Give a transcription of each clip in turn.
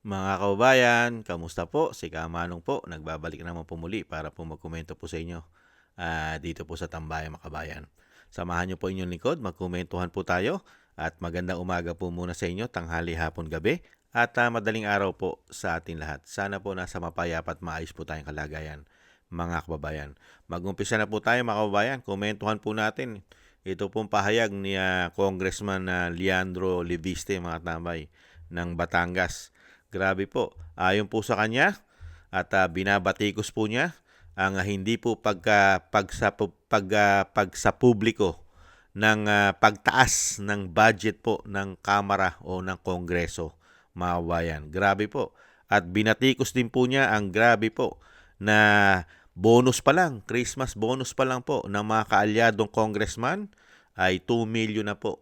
Mga kababayan, kamusta po? Si Kamanong po, nagbabalik naman po muli para po magkomento po sa inyo dito po sa Tambayan Makabayan. Samahan niyo po inyong lingkod, magkomentuhan po tayo at magandang umaga po muna sa inyo, tanghali, hapon, gabi at madaling araw po sa ating lahat. Sana po nasa mapayapa at maayos po tayong kalagayan, mga kababayan. Mag-umpisa na po tayo mga kababayan, komentuhan po natin. Ito pong pahayag ni Congressman Leandro Leviste, mga tambay, ng Batangas. Grabe po. Ayon po sa kanya at binabatikos po niya ang hindi po pagsa publiko ng pagtaas ng budget po ng Kamara o ng Kongreso, mga kabayan. Grabe po. At binatikos din po niya ang grabe po na bonus pa lang, Christmas bonus pa lang po ng mga kaalyadong congressman ay 2 million na po.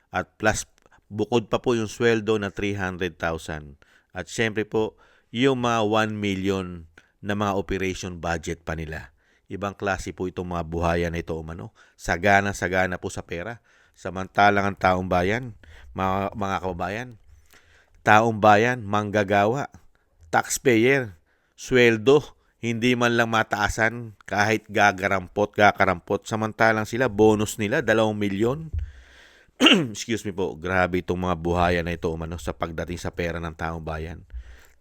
At plus bukod pa po yung sweldo na 300,000. At syempre po, yung mga 1 million na mga operation budget pa nila. Ibang klase po itong mga buhayan na ito, umano. Sagana-sagana po sa pera. Samantalang ang mga kababayan, taong bayan, manggagawa, taxpayer, sweldo, hindi man lang mataasan kahit gakarampot. Samantalang sila, bonus nila, 2 milyon. Excuse me po, grabe itong mga buhayan na ito umano sa pagdating sa pera ng taong bayan.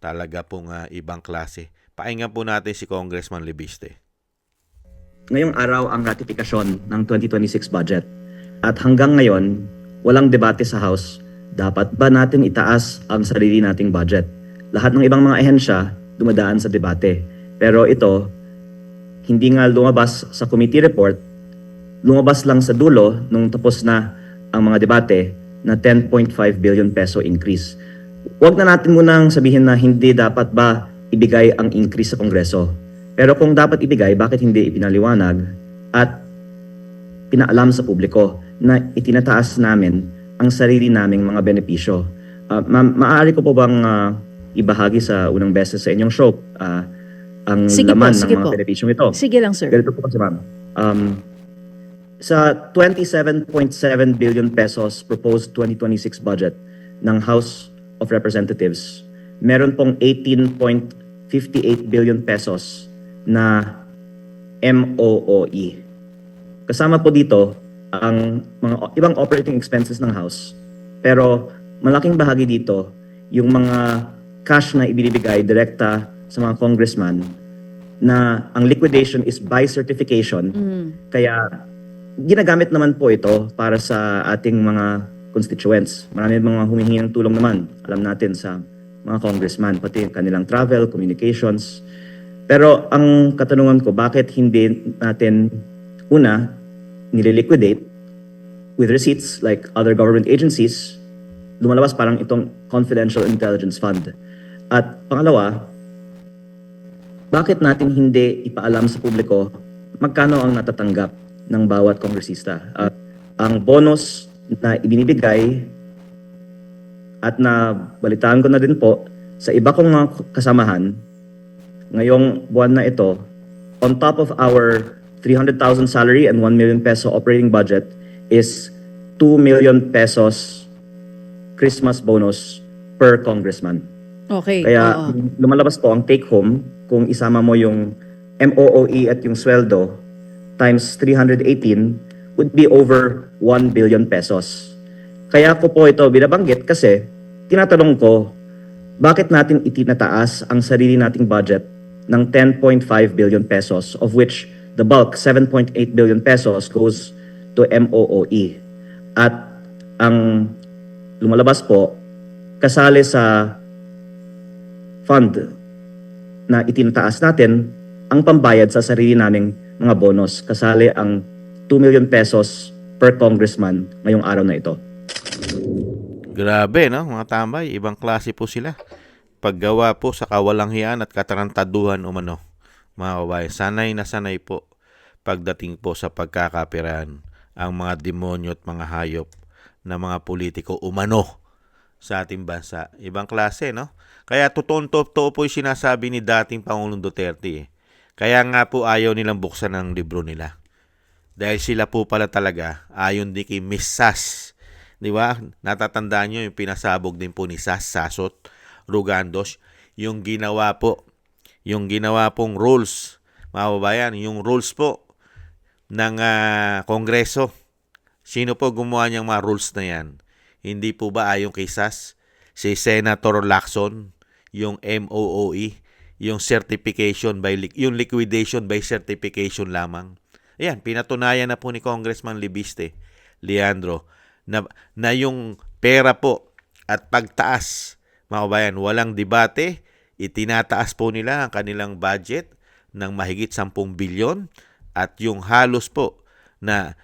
Talaga pong ibang klase. Pakinggan po natin si Congressman Libiste. Ngayong araw ang ratifikasyon ng 2026 budget. At hanggang ngayon, walang debate sa House. Dapat ba natin itaas ang sarili nating budget? Lahat ng ibang mga ehensya dumadaan sa debate. Pero ito, hindi nga lumabas sa committee report, lumabas lang sa dulo nung tapos na ang mga debate na 10.5 billion peso increase. Huwag na natin munang sabihin na hindi dapat ba ibigay ang increase sa Kongreso. Pero kung dapat ibigay, bakit hindi ipinaliwanag at pinaalam sa publiko na itinataas namin ang sarili naming mga benepisyo? Maaari ko po bang ibahagi sa unang beses sa inyong show ang Sige laman po, ng sige mga po. benepisyong ito? Sige lang, sir. Ganito po kasi ma'am. Sa 27.7 billion pesos proposed 2026 budget ng House of Representatives, meron pong 18.58 billion pesos na MOOE. Kasama po dito ang mga ibang operating expenses ng House. Pero malaking bahagi dito yung mga cash na ibinibigay direkta sa mga congressman na ang liquidation is by certification. Kaya ginagamit naman po ito para sa ating mga constituents. Marami mga humihingi ng tulong naman, alam natin, sa mga congressman, pati kanilang travel, communications. Pero ang katanungan ko, bakit hindi natin una nililiquidate with receipts like other government agencies? Lumalabas parang itong confidential intelligence fund. At pangalawa, bakit natin hindi ipaalam sa publiko magkano ang natatanggap ng bawat kongresista? Ang bonus na ibinibigay at nabalitaan ko na din po sa iba kong mga kasamahan ngayong buwan na ito, on top of our 300,000 salary and 1 million peso operating budget is 2 million pesos Christmas bonus per congressman. Okay. Kaya lumalabas po ang take home kung isama mo yung MOOE at yung sweldo times 318 would be over 1 billion pesos. Kaya ko po ito binabanggit kasi tinatanong ko, bakit natin itinataas ang sarili nating budget ng 10.5 billion pesos, of which the bulk, 7.8 billion pesos, goes to MOOE. At ang lumalabas po, kasali sa fund na itinataas natin ang pambayad sa sarili naming mga bonus. Kasali ang 2 million pesos per congressman ngayong araw na ito. Grabe, no? Mga tambay, ibang klase po sila. Paggawa po sa kawalanghiyaan at katarantaduhan umano. Mga kababayan, sanay na sanay po pagdating po sa pagkakapirahan ang mga demonyo at mga hayop na mga politiko umano sa ating bansa. Ibang klase, no? Kaya totoo po yung sinasabi ni dating Pangulong Duterte. Kaya nga po ayaw nilang buksan ang libro nila. Dahil sila po pala talaga, ayon din kay Miss Sas. Di ba? Natatandaan nyo yung pinasabog din po ni Sas Sasot Rugandos, yung ginawa pong rules, mga kababayan, yung rules po ng Kongreso. Sino po gumawa niyang mga rules na yan? Hindi po ba ayon kay SAS? Si Senator Lacson, yung MOOE, yung yung liquidation by certification lamang. Ayan, pinatunayan na po ni Congressman Libiste, Leandro, na yung pera po at pagtaas, mga kabayan, walang debate, itinataas po nila ang kanilang budget ng mahigit 10 bilyon at yung halos po na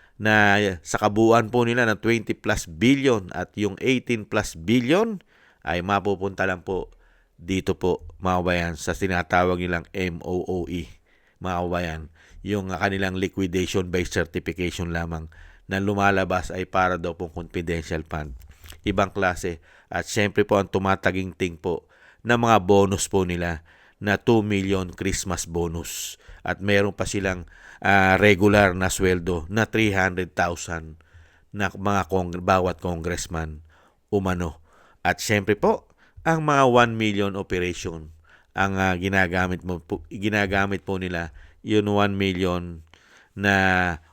sa kabuuan po nila ng 20 plus billion at yung 18 plus billion ay mapupunta lang po dito po, mga kabayan, sa tinatawag nilang MOOE, mga kabayan. Yung kanilang liquidation by certification lamang na lumalabas ay para daw pong confidential fund. Ibang klase. At syempre po ang tumataginting po na mga bonus po nila na 2 million Christmas bonus. At meron pa silang regular na sweldo na 300,000 na mga bawat congressman umano. At syempre po, ang mga 1 million operation ang ginagamit po nila yun 1 million na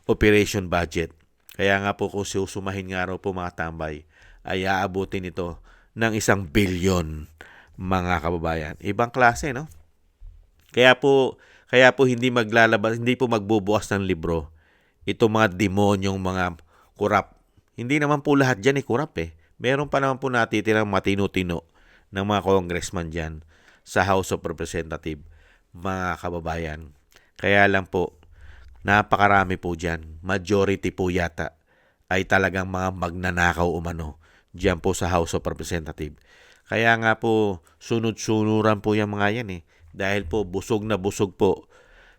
operation budget. Kaya nga po kung susumahin nga raw po mga tambay, ay aabutin ito ng 1 billion, mga kababayan. Ibang klase, no? Kaya po hindi po magbubukas ng libro ito mga demonyong mga kurap. Hindi naman po lahat dyan kurap eh. Meron pa naman po natitirang matino-tino ng mga congressman dyan sa House of Representatives, mga kababayan. Kaya lang po, napakarami po dyan. Majority po yata ay talagang mga magnanakaw umano dyan po sa House of Representatives. Kaya nga po, sunod-sunuran po yung mga yan eh. Dahil po, busog na busog po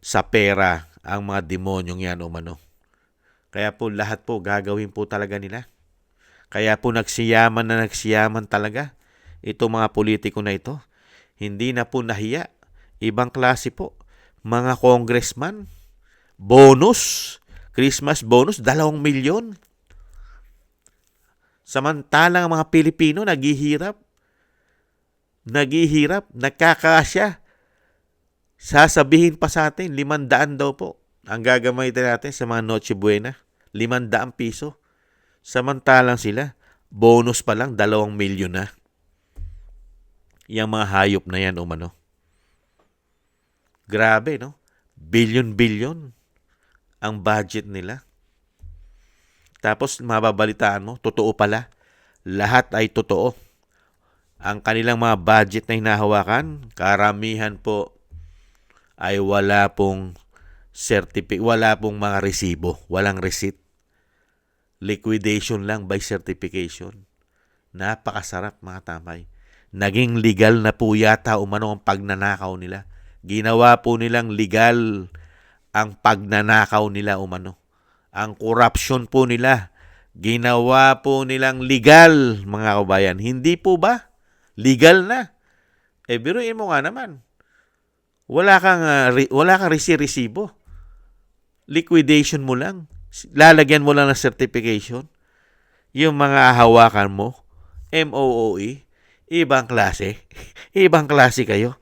sa pera ang mga demonyong yan umano. Kaya po, lahat po gagawin po talaga nila. Kaya po nagsiyaman talaga itong mga politiko na ito. Hindi na po nahiya. Ibang klase po. Mga congressman, bonus, Christmas bonus, 2 milyon. Samantalang ang mga Pilipino naghihirap, nagkakasya. Sasabihin pa sa atin, 500 daw po ang gagamitin natin sa mga Noche Buena. 500 piso. Samantalang sila, bonus pa lang, 2 milyon na. Yang mga hayop na yan umano. Grabe, no? Billion ang budget nila. Tapos mababalitaan mo, totoo pala. Lahat ay totoo. Ang kanilang mga budget na hinahawakan, karamihan po ay wala pong mga resibo, walang receipt. Liquidation lang by certification. Napakasarap, mga tamay. Naging legal na po yata umano ang pagnanakaw nila. Ginawa po nilang legal ang pagnanakaw nila umano. Ang corruption po nila, ginawa po nilang legal, mga kabayan. Hindi po ba? Legal na. Biruin mo nga naman. Wala kang resibo. Liquidation mo lang. Lalagyan mo lang ng certification. Yung mga hawakan mo, MOOE, ibang klase. Ibang klase kayo.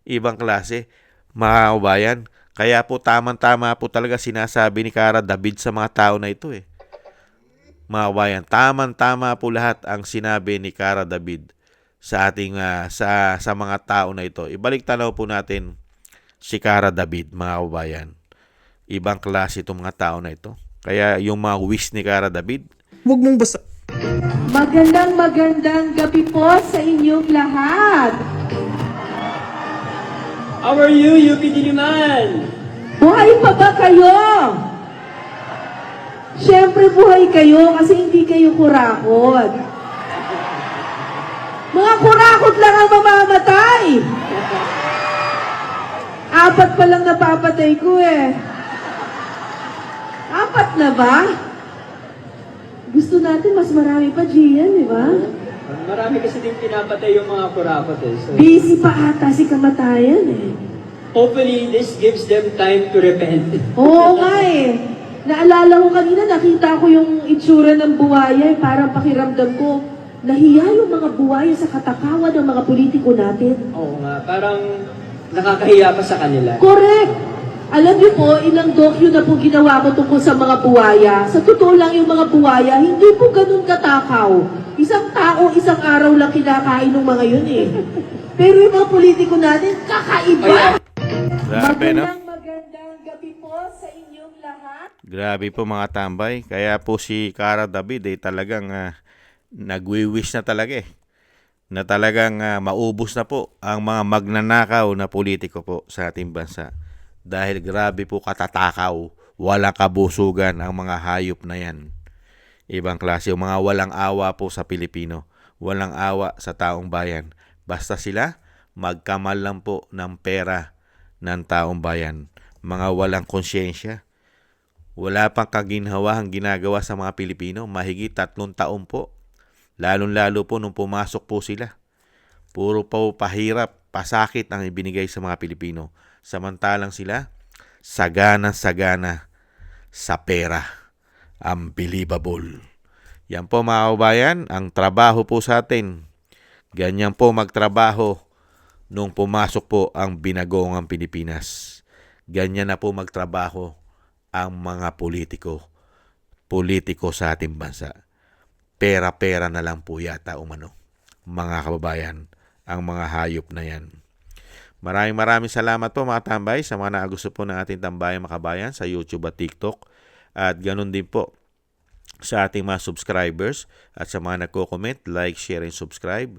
Ibang klase, mga kabayan. Kaya po tamang-tama po talaga sinasabi ni Cara David sa mga tao na ito eh. Mga kabayan, tamang-tama po lahat ang sinabi ni Cara David sa ating sa mga tao na ito. Ibalik tanaw po natin si Cara David, mga kabayan. Ibang klase itong mga tao na ito. Kaya yung mga wish ni Cara David, huwag mong basa. Magandang gabi po sa inyong lahat. How are you, UP Diliman? Buhay pa ba kayo? Siyempre buhay kayo kasi hindi kayo kurakot. Mga kurakot lang ang mamamatay. 4 pa lang napapatay ko eh. 4 na ba? Gusto natin mas marami pa, Gian, di ba? Marami kasi din pinapatay yung mga kurakot eh. So, Busy pa ata si kamatayan eh. hopefully, this gives them time to repent. Oo nga eh. Naalala ko kanina, nakita ko yung itsura ng buhaya eh. Parang pakiramdam ko, Nahiya yung mga buwaya sa katakawan ng mga politiko natin. Oo nga, parang nakakahiya pa sa kanila. Correct! Alam niyo po, ilang docu na po ginawa ko tungkol sa mga buwaya. Sa totoo lang yung mga buwaya, hindi po ganun katakaw. Isang tao, isang araw lang kinakain ng mga yun eh. Pero yung mga politiko natin, kakaiba! Grabe, no? Magandang gabi po sa inyong lahat. Grabe po mga tambay. Kaya po si Cara David talagang nagwi-wish na talaga na talagang maubos na po ang mga magnanakaw na politiko po sa ating bansa. Dahil grabe po katatakaw, walang kabusugan ang mga hayop na yan. Ibang klase, yung mga walang awa po sa Pilipino. Walang awa sa taong bayan. Basta sila, magkamal lang po ng pera ng taong bayan. Mga walang konsyensya. Wala pang kaginhawahang ginagawa sa mga Pilipino. Mahigit 3 taon po. Lalong-lalo po nung pumasok po sila. Puro po pahirap, pasakit ang ibinigay sa mga Pilipino. Samantalang sila, sagana-sagana sa pera. Unbelievable. Yan po mga kabayan, ang trabaho po sa atin. Ganyan po magtrabaho nung pumasok po ang binagoong Pilipinas. Ganyan na po magtrabaho ang mga politiko sa ating bansa. Pera-pera na lang po yata umano. Mga kababayan, ang mga hayop na yan. Maraming salamat po mga tambay sa mga naagusto po ng ating tambayang makabayan sa YouTube at TikTok. At ganun din po sa ating mga subscribers at sa mga nagko-comment, like, share, and subscribe.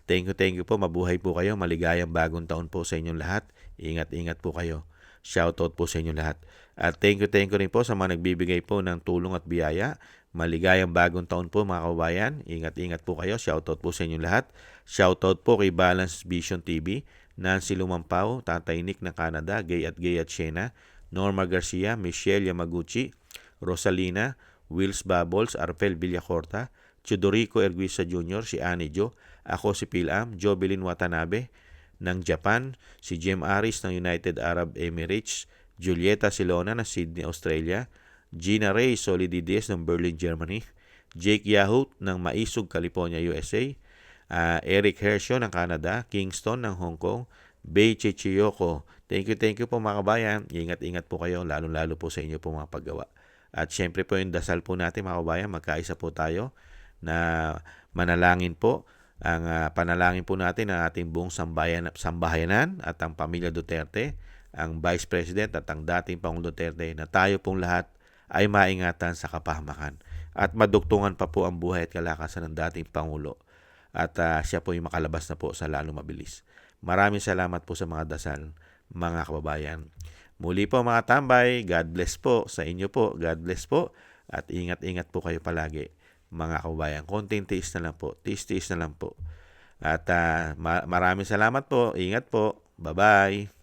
Thank you po. Mabuhay po kayo. Maligayang bagong taon po sa inyong lahat. Ingat po kayo. Shoutout po sa inyong lahat. At thank you rin po sa mga nagbibigay po ng tulong at biyaya. Maligayang bagong taon po mga kababayan. Ingat po kayo. Shoutout po sa inyong lahat. Shoutout po kay Balance Vision TV, Nancy Lumampao, Tatay Nick ng Canada, Gay at Shena, Norma Garcia, Michelle Yamaguchi, Rosalina, Wills Bubbles, Arpel Villacorta, Chudorico Erguisa Jr., si Annie Jo, ako si Pilam, Jovelyn Watanabe ng Japan, si Jem Aris ng United Arab Emirates, Julieta Silona ng Sydney, Australia, Gina Ray Solidides ng Berlin, Germany, Jake Yahoo ng Maisog, California, USA, Eric Hershaw ng Canada, Kingston ng Hong Kong, Bei Chichiyoko. Thank you po mga kabayan. Ingat po kayo, lalo po sa inyo po mga paggawa. At syempre po yung dasal po natin mga kabayan, magkaisa po tayo na manalangin po. Ang panalangin po natin ang ating buong sambahayanan at ang pamilya Duterte, ang Vice President at ang dating Pangulong Duterte na tayo pong lahat ay maingatan sa kapahamakan at madugtungan pa po ang buhay at kalakasan ng dating Pangulo at siya po yung makalabas na po sa lalo mabilis. Maraming salamat po sa mga dasal, mga kababayan. Muli po mga tambay, God bless po sa inyo po. God bless po at ingat po kayo palagi mga kababayan. Konting tiis na lang po. Tiis na lang po. At maraming salamat po. Ingat po. Bye-bye.